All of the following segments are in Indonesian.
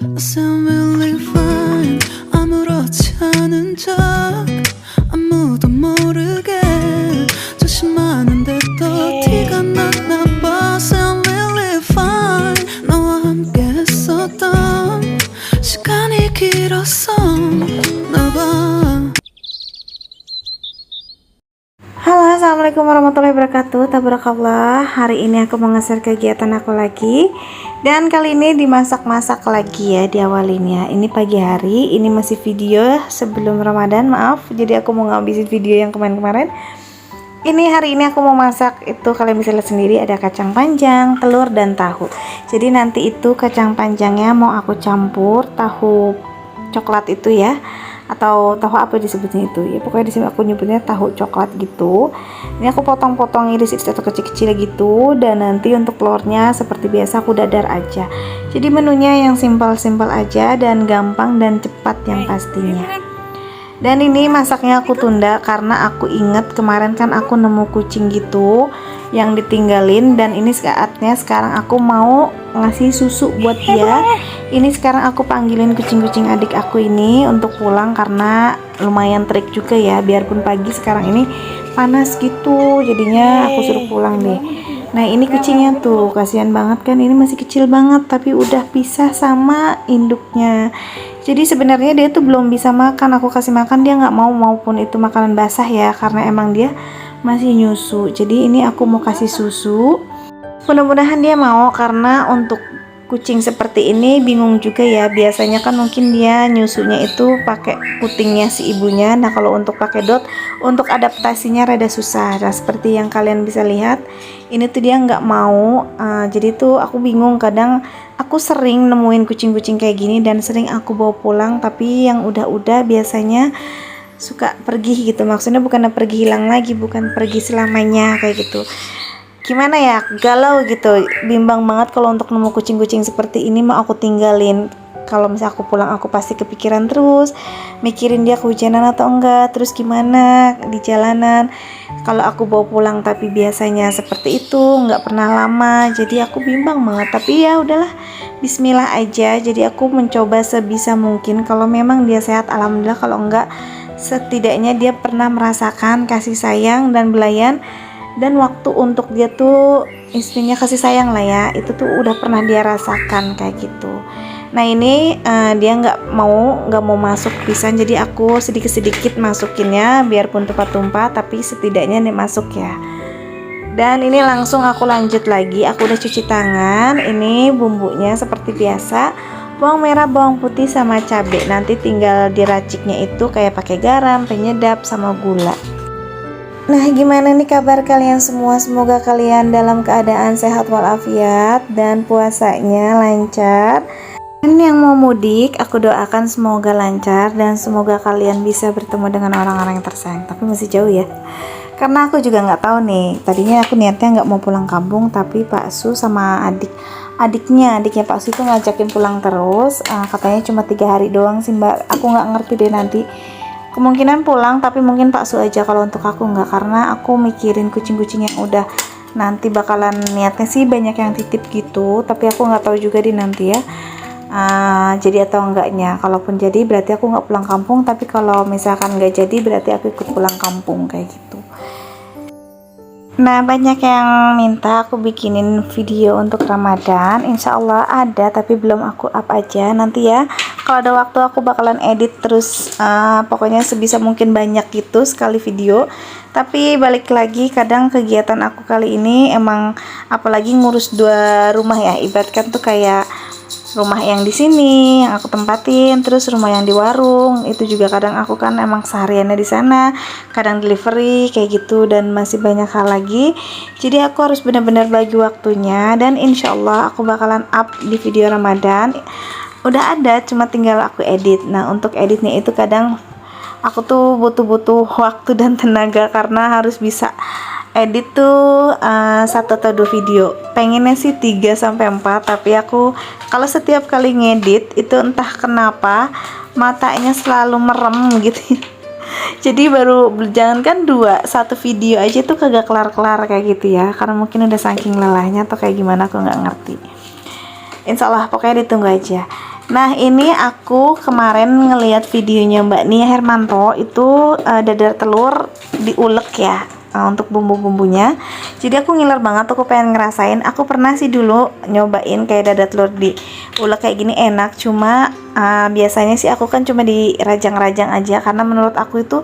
I sound really fine. 아무렇지 않은 척 아무도 모르게 조심하는데 또 티가 났나 봐. Sound really fine. 너와 함께 했었던 시간이 길었었나 봐. Halo, assalamualaikum warahmatullahi wabarakatuh. Tabarakallah. Hari ini aku mau nge-share kegiatan aku lagi. Dan kali ini dimasak-masak lagi ya, diawalinnya. Ini pagi hari, ini masih video sebelum Ramadan, maaf. Jadi aku mau ngabisin video yang kemarin-kemarin. Ini hari ini aku mau masak, itu kalian bisa lihat sendiri, ada kacang panjang, telur dan tahu. Jadi nanti itu kacang panjangnya mau aku campur tahu coklat itu ya, atau tahu apa disebutnya itu ya, pokoknya di sini aku nyebutnya tahu coklat gitu. Ini aku potong-potong iris atau kecil-kecil gitu, dan nanti untuk telurnya seperti biasa aku dadar aja. Jadi menunya yang simpel-simpel aja dan gampang dan cepat yang pastinya. Dan ini masaknya aku tunda karena aku inget kemarin kan aku nemu kucing gitu yang ditinggalin, dan ini saatnya sekarang aku mau ngasih susu buat dia. Ini sekarang aku panggilin kucing-kucing adik aku ini untuk pulang karena lumayan terik juga ya, biarpun pagi sekarang ini panas gitu, jadinya aku suruh pulang deh. Nah ini kucingnya tuh kasihan banget kan, ini masih kecil banget tapi udah pisah sama induknya. Jadi sebenarnya dia tuh belum bisa makan, aku kasih makan dia nggak mau, maupun itu makanan basah ya, karena emang dia masih nyusu. Jadi ini aku mau kasih susu, mudah-mudahan dia mau, karena untuk kucing seperti ini bingung juga ya, biasanya kan mungkin dia nyusunya itu pakai putingnya si ibunya. Nah kalau untuk pakai dot, untuk adaptasinya rada susah. Nah seperti yang kalian bisa lihat, ini tuh dia nggak mau. Jadi tuh aku bingung, kadang aku sering nemuin kucing-kucing kayak gini dan sering aku bawa pulang, tapi yang udah-udah biasanya suka pergi gitu. Maksudnya bukan pergi hilang lagi, bukan pergi selamanya kayak gitu. Gimana ya, galau gitu, bimbang banget kalau untuk nemu kucing-kucing seperti ini mau aku tinggalin. Kalau misalnya aku pulang aku pasti kepikiran terus, mikirin dia kehujanan atau enggak, terus gimana di jalanan kalau aku bawa pulang. Tapi biasanya seperti itu, nggak pernah lama, jadi aku bimbang banget. Tapi ya udahlah, bismillah aja. Jadi aku mencoba sebisa mungkin, kalau memang dia sehat alhamdulillah, kalau enggak setidaknya dia pernah merasakan kasih sayang dan belayan, dan waktu untuk dia tuh istrinya kasih sayang lah ya, itu tuh udah pernah dia rasakan kayak gitu. Nah ini dia nggak mau masuk pisan, jadi aku sedikit-sedikit masukinnya biarpun tumpah-tumpah, tapi setidaknya nih masuk ya. Dan ini langsung aku lanjut lagi, aku udah cuci tangan. Ini bumbunya seperti biasa, bawang merah, bawang putih sama cabai. Nanti tinggal diraciknya itu kayak pakai garam, penyedap sama gula. Nah gimana nih kabar kalian semua, semoga kalian dalam keadaan sehat walafiat dan puasanya lancar. Dan yang mau mudik aku doakan semoga lancar dan semoga kalian bisa bertemu dengan orang-orang yang tersayang. Tapi masih jauh ya, karena aku juga nggak tahu nih, tadinya aku niatnya nggak mau pulang kampung, tapi Pak Su sama adiknya Pak Su itu ngajakin pulang terus. Katanya cuma 3 hari doang sih mbak, aku nggak ngerti deh nanti. Kemungkinan pulang, tapi mungkin Pak Su aja, kalau untuk aku enggak, karena aku mikirin kucing-kucing yang udah nanti bakalan, niatnya sih banyak yang titip gitu, tapi aku nggak tahu juga di nanti ya jadi atau enggaknya. Kalaupun jadi berarti aku nggak pulang kampung, tapi kalau misalkan nggak jadi berarti aku ikut pulang kampung kayak gitu. Nah banyak yang minta aku bikinin video untuk Ramadan, insya Allah ada, tapi belum aku up aja. Nanti ya kalau ada waktu aku bakalan edit terus, pokoknya sebisa mungkin banyak gitu sekali video. Tapi balik lagi, kadang kegiatan aku kali ini emang apalagi ngurus 2 rumah ya, ibaratkan tuh kayak rumah yang di sini yang aku tempatin, terus rumah yang di warung itu juga kadang aku kan emang sehariannya di sana, kadang delivery kayak gitu, dan masih banyak hal lagi. Jadi aku harus benar-benar bagi waktunya, dan insya Allah aku bakalan up di video Ramadan. Udah ada, cuma tinggal aku edit. Nah untuk editnya itu kadang aku tuh butuh waktu dan tenaga, karena harus bisa edit tuh 1 atau 2 video, pengennya sih 3-4, tapi aku kalau setiap kali ngedit itu entah kenapa matanya selalu merem gitu. Jadi baru jangankan 1 video aja tuh kagak kelar-kelar kayak gitu ya, karena mungkin udah saking lelahnya atau kayak gimana aku nggak ngerti. Insya Allah pokoknya ditunggu aja. Nah, ini aku kemarin ngelihat videonya Mbak Nia Hermanto itu dadar telur diulek ya, untuk bumbu-bumbunya. Jadi aku ngiler banget, aku pengen ngerasain. Aku pernah sih dulu nyobain kayak dadar telur diulek kayak gini, enak. Cuma biasanya sih aku kan cuma dirajang-rajang aja karena menurut aku itu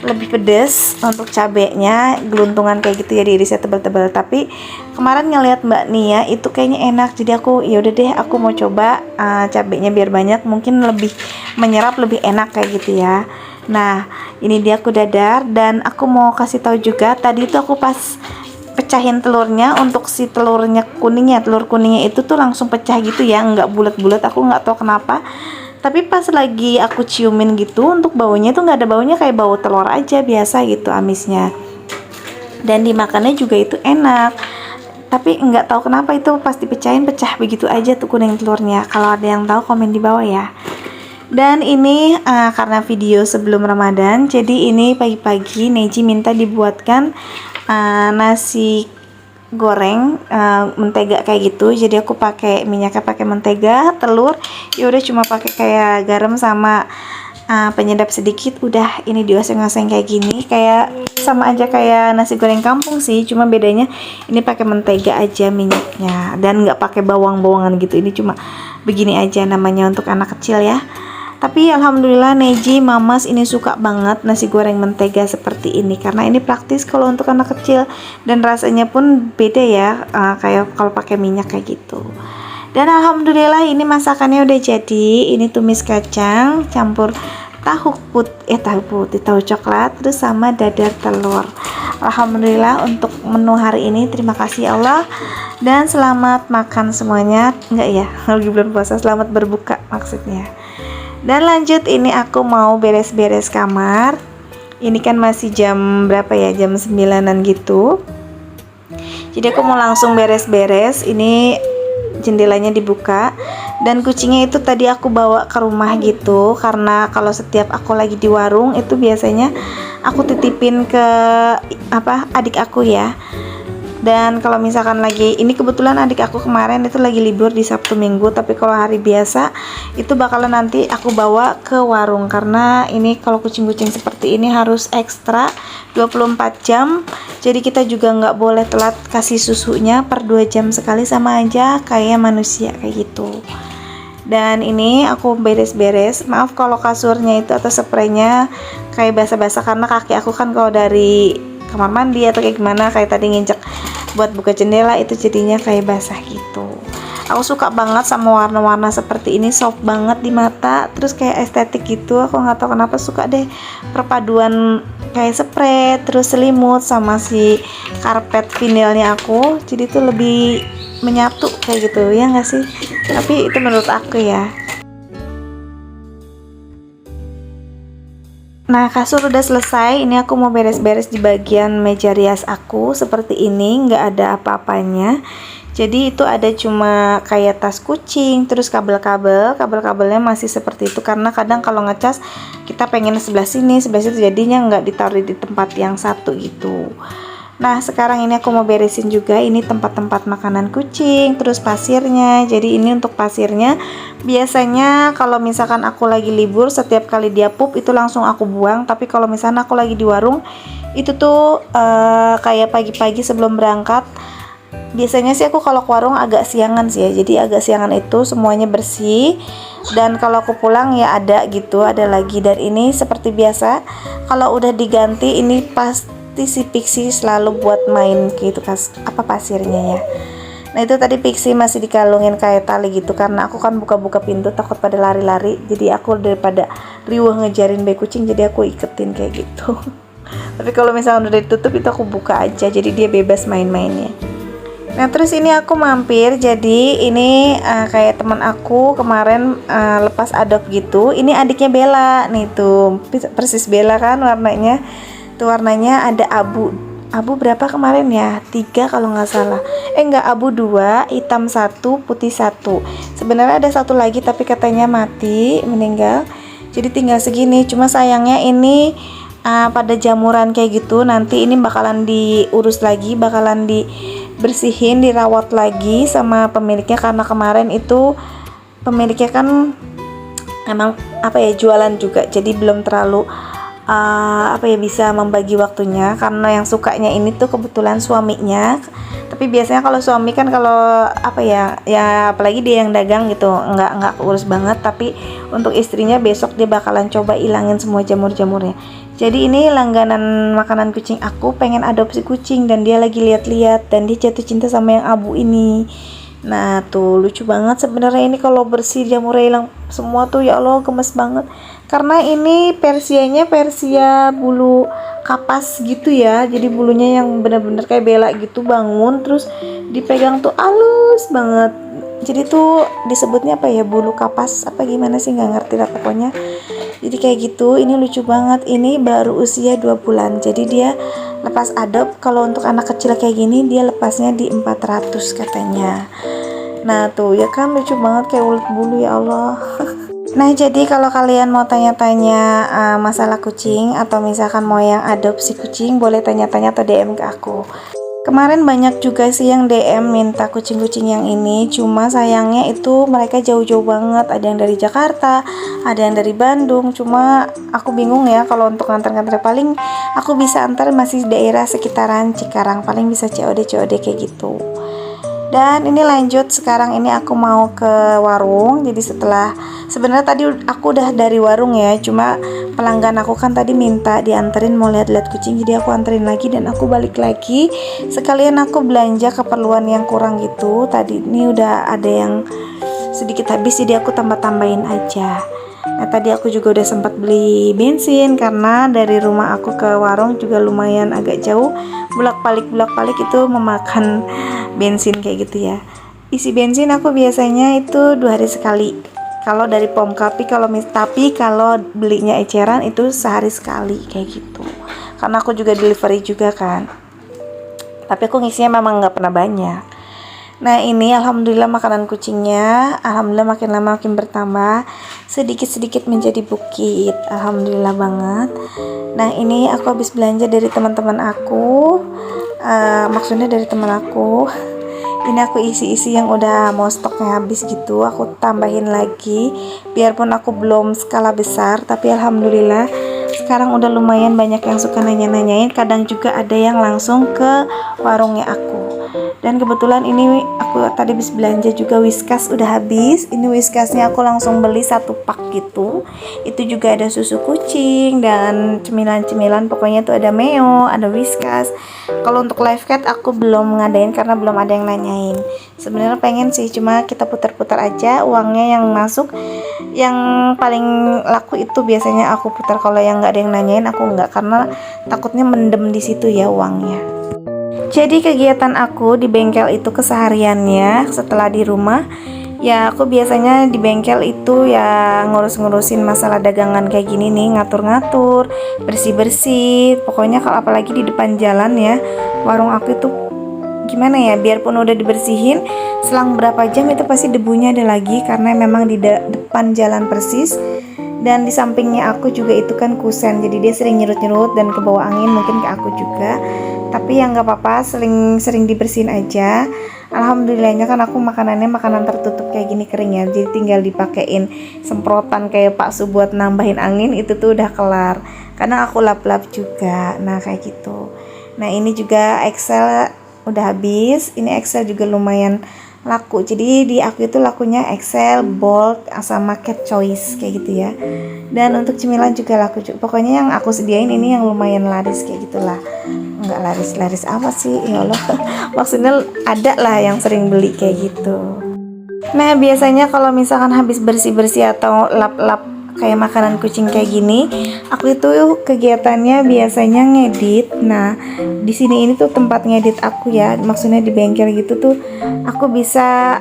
lebih pedes untuk cabenya, geluntungan kayak gitu ya, diirisnya tebal-tebal. Tapi kemarin ngeliat Mbak Nia itu kayaknya enak, jadi aku ya udah deh, aku mau coba cabenya biar banyak, mungkin lebih menyerap, lebih enak kayak gitu ya. Nah, ini dia aku dadar, dan aku mau kasih tahu juga, tadi itu aku pas pecahin telurnya, untuk si telurnya kuningnya, telur kuningnya itu tuh langsung pecah gitu ya, nggak bulat-bulat. Aku nggak tahu kenapa, tapi pas lagi aku ciumin gitu, untuk baunya tuh nggak ada baunya, kayak bau telur aja biasa gitu amisnya, dan dimakannya juga itu enak. Tapi nggak tahu kenapa itu pas dipecahin pecah begitu aja tuh kuning telurnya. Kalau ada yang tahu komen di bawah ya. Dan ini karena video sebelum Ramadan, jadi ini pagi-pagi Neji minta dibuatkan nasi goreng mentega kayak gitu. Jadi aku pakai minyaknya, pakai mentega, telur, ya udah cuma pakai kayak garam sama penyedap sedikit, udah ini dioseng-oseng kayak gini, kayak sama aja kayak nasi goreng kampung sih, cuma bedanya ini pakai mentega aja minyaknya, dan nggak pakai bawang-bawangan gitu. Ini cuma begini aja, namanya untuk anak kecil ya. Tapi alhamdulillah Neji, Mamas ini suka banget nasi goreng mentega seperti ini, karena ini praktis kalau untuk anak kecil, dan rasanya pun beda ya, kayak kalau pakai minyak kayak gitu. Dan alhamdulillah ini masakannya udah jadi. Ini tumis kacang campur tahu putih, tahu coklat, terus sama dadar telur. Alhamdulillah untuk menu hari ini. Terima kasih Allah, dan selamat makan semuanya. Enggak ya, lagi bulan puasa, selamat berbuka maksudnya. Dan lanjut, ini aku mau beres-beres kamar. Ini kan masih jam berapa ya, jam 9-an gitu. Jadi aku mau langsung beres-beres. Ini jendelanya dibuka, dan kucingnya itu tadi aku bawa ke rumah gitu, karena kalau setiap aku lagi di warung itu biasanya aku titipin ke adik aku ya. Dan kalau misalkan lagi, ini kebetulan adik aku kemarin itu lagi libur di Sabtu Minggu, tapi kalau hari biasa itu bakalan nanti aku bawa ke warung, karena ini kalau kucing-kucing seperti ini harus ekstra 24 jam. Jadi kita juga nggak boleh telat kasih susunya, per 2 jam sekali, sama aja kayak manusia kayak gitu. Dan ini aku beres-beres, maaf kalau kasurnya itu atau spraynya kayak basah-basah, karena kaki aku kan kalau dari kamar mandi atau kayak gimana, kayak tadi nginjek buat buka jendela, itu jadinya kayak basah gitu. Aku suka banget sama warna-warna seperti ini, soft banget di mata, terus kayak estetik gitu. Aku nggak tahu kenapa suka deh perpaduan kayak spray terus selimut sama si karpet vinilnya aku, jadi tuh lebih menyatu kayak gitu ya nggak sih? Tapi itu menurut aku ya. Nah, kasur udah selesai. Ini aku mau beres-beres di bagian meja rias aku. Seperti ini, nggak ada apa-apanya. Jadi itu ada cuma kayak tas kucing, terus kabelnya masih seperti itu, karena kadang kalau ngecas kita pengen sebelah sini, sebelah situ, jadinya nggak ditaruh di tempat yang satu gitu. Nah, sekarang ini aku mau beresin juga ini tempat-tempat makanan kucing, terus pasirnya. Jadi ini untuk pasirnya, biasanya kalau misalkan aku lagi libur, setiap kali dia pup itu langsung aku buang. Tapi kalau misalkan aku lagi di warung, itu tuh kayak pagi-pagi sebelum berangkat, biasanya sih aku kalau ke warung agak siangan sih ya, jadi agak siangan itu semuanya bersih. Dan kalau aku pulang ya ada gitu, ada lagi. Dan ini seperti biasa, kalau udah diganti ini pasti si Pixie selalu buat main gitu pasirnya ya. Nah, itu tadi Pixie masih dikalungin kayak tali gitu, karena aku kan buka-buka pintu takut pada lari-lari, jadi aku daripada riuh ngejarin bayi kucing, jadi aku iketin kayak gitu. Tapi kalau misalnya udah ditutup itu aku buka aja, jadi dia bebas main-mainnya. Nah, terus ini aku mampir, jadi ini kayak teman aku kemarin lepas adop gitu. Ini adiknya Bella nih tuh, persis Bella kan warnanya. Tuh warnanya ada abu berapa kemarin ya, 3 kalau nggak salah. Enggak, abu 2, hitam 1, putih 1. Sebenarnya ada satu lagi tapi katanya mati, meninggal. Jadi tinggal segini. Cuma sayangnya ini pada jamuran kayak gitu. Nanti ini bakalan diurus lagi, bakalan dibersihin, dirawat lagi sama pemiliknya, karena kemarin itu pemiliknya kan emang jualan juga, jadi belum terlalu bisa membagi waktunya, karena yang sukanya ini tuh kebetulan suaminya. Tapi biasanya kalau suami kan kalau ya apalagi dia yang dagang gitu nggak urus banget, tapi untuk istrinya besok dia bakalan coba ilangin semua jamur-jamurnya. Jadi ini langganan makanan kucing aku, pengen adopsi kucing dan dia lagi lihat-lihat dan dia jatuh cinta sama yang abu ini. Nah tuh lucu banget sebenarnya ini, kalau bersih jamurnya hilang semua tuh, ya Allah gemes banget. Karena ini Persianya Persia bulu kapas gitu ya, jadi bulunya yang bener-bener kayak bela gitu, bangun terus dipegang tuh halus banget. Jadi tuh disebutnya bulu kapas gimana sih, nggak ngerti lah pokoknya. Jadi kayak gitu, ini lucu banget. Ini baru usia 2 bulan, jadi dia lepas adop. Kalau untuk anak kecil kayak gini dia lepasnya di 400 katanya. Nah tuh ya kan lucu banget kayak ulet bulu, ya Allah. Nah jadi kalau kalian mau tanya-tanya masalah kucing atau misalkan mau yang adopsi kucing, boleh tanya-tanya atau DM ke aku. Kemarin banyak juga sih yang DM minta kucing-kucing yang ini, cuma sayangnya itu mereka jauh-jauh banget. Ada yang dari Jakarta, ada yang dari Bandung. Cuma aku bingung ya kalau untuk nganter-nganter, paling aku bisa antar masih daerah sekitaran Cikarang, paling bisa COD kayak gitu. Dan ini lanjut, sekarang ini aku mau ke warung. Jadi sebenarnya tadi aku udah dari warung ya, cuma pelanggan aku kan tadi minta dianterin mau lihat-lihat kucing, jadi aku anterin lagi dan aku balik lagi. Sekalian aku belanja keperluan yang kurang gitu. Tadi ini udah ada yang sedikit habis, jadi aku tambah-tambahin aja. Nah tadi aku juga udah sempat beli bensin karena dari rumah aku ke warung juga lumayan agak jauh, bolak-balik itu memakan bensin kayak gitu ya. Isi bensin aku biasanya itu 2 hari sekali kalau dari pom, tapi kalau belinya eceran itu sehari sekali kayak gitu, karena aku juga delivery juga kan. Tapi aku ngisinya memang nggak pernah banyak. Nah ini alhamdulillah makanan kucingnya, alhamdulillah makin lama makin bertambah, sedikit-sedikit menjadi bukit, alhamdulillah banget. Nah ini aku habis belanja dari teman-teman aku, maksudnya dari teman aku. Ini aku isi-isi yang udah mau stoknya habis gitu, aku tambahin lagi. Biarpun aku belum skala besar, tapi alhamdulillah sekarang udah lumayan banyak yang suka nanya-nanyain. Kadang juga ada yang langsung ke warungnya aku. Dan kebetulan ini aku tadi habis belanja juga Whiskas udah habis. Ini Whiskasnya aku langsung beli 1 pak gitu. Itu juga ada susu kucing dan cemilan-cemilan, pokoknya tuh ada Meo, ada Whiskas. Kalau untuk live cat aku belum ngadain karena belum ada yang nanyain. Sebenarnya pengen sih, cuma kita putar-putar aja uangnya yang masuk. Yang paling laku itu biasanya aku putar, kalau yang nggak ada yang nanyain aku nggak, karena takutnya mendem di situ ya uangnya. Jadi kegiatan aku di bengkel itu kesehariannya setelah di rumah, ya aku biasanya di bengkel itu ya ngurus-ngurusin masalah dagangan kayak gini nih, ngatur-ngatur, bersih-bersih. Pokoknya kalau apalagi di depan jalan ya, warung aku itu gimana ya, biarpun udah dibersihin, selang berapa jam itu pasti debunya ada lagi, karena memang di depan jalan persis. Dan di sampingnya aku juga itu kan kusen, jadi dia sering nyerut-nyerut dan kebawa angin mungkin ke aku juga. Tapi ya nggak apa-apa, sering dibersihin aja. Alhamdulillahnya kan aku makanannya makanan tertutup kayak gini kering ya, jadi tinggal dipakein semprotan kayak Pak Su buat nambahin angin, itu tuh udah kelar. Karena aku lap-lap juga, nah kayak gitu. Nah ini juga Excel udah habis, ini Excel juga lumayan laku, jadi di aku itu lakunya Excel, Bold, sama Cat Choice kayak gitu ya. Dan untuk cemilan juga laku juga. Pokoknya yang aku sediain ini yang lumayan laris kayak gitulah. Enggak laris apa sih, ya Allah. Maksudnya ada lah yang sering beli kayak gitu. Nah biasanya kalau misalkan habis bersih-bersih atau lap-lap kayak makanan kucing kayak gini, aku itu kegiatannya biasanya ngedit. Nah di sini ini tuh tempat ngedit aku ya, maksudnya di bengkel gitu tuh aku bisa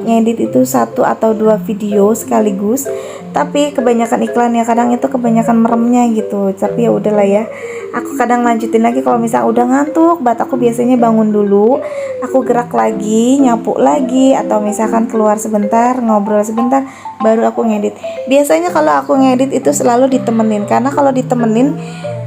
ngedit itu 1 atau 2 video sekaligus. Tapi kebanyakan iklan ya, kadang itu kebanyakan meremnya gitu. Tapi ya udahlah ya, aku kadang lanjutin lagi kalau misalnya udah ngantuk banget. Aku biasanya bangun dulu, aku gerak lagi, nyapu lagi, atau misalkan keluar sebentar, ngobrol sebentar, baru aku ngedit. Biasanya kalau aku ngedit itu selalu ditemenin, karena kalau ditemenin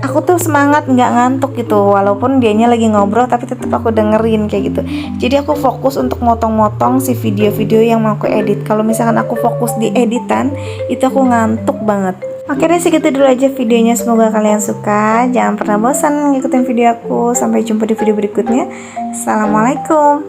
aku tuh semangat nggak ngantuk gitu, walaupun dianya lagi ngobrol tapi tetap aku dengerin kayak gitu. Jadi aku fokus untuk motong-motong si video-video yang mau aku edit. Kalau misalkan aku fokus di editan itu aku ngantuk banget. Oke deh, segitu dulu aja videonya, semoga kalian suka. Jangan pernah bosan ngikutin video aku. Sampai jumpa di video berikutnya. Assalamualaikum.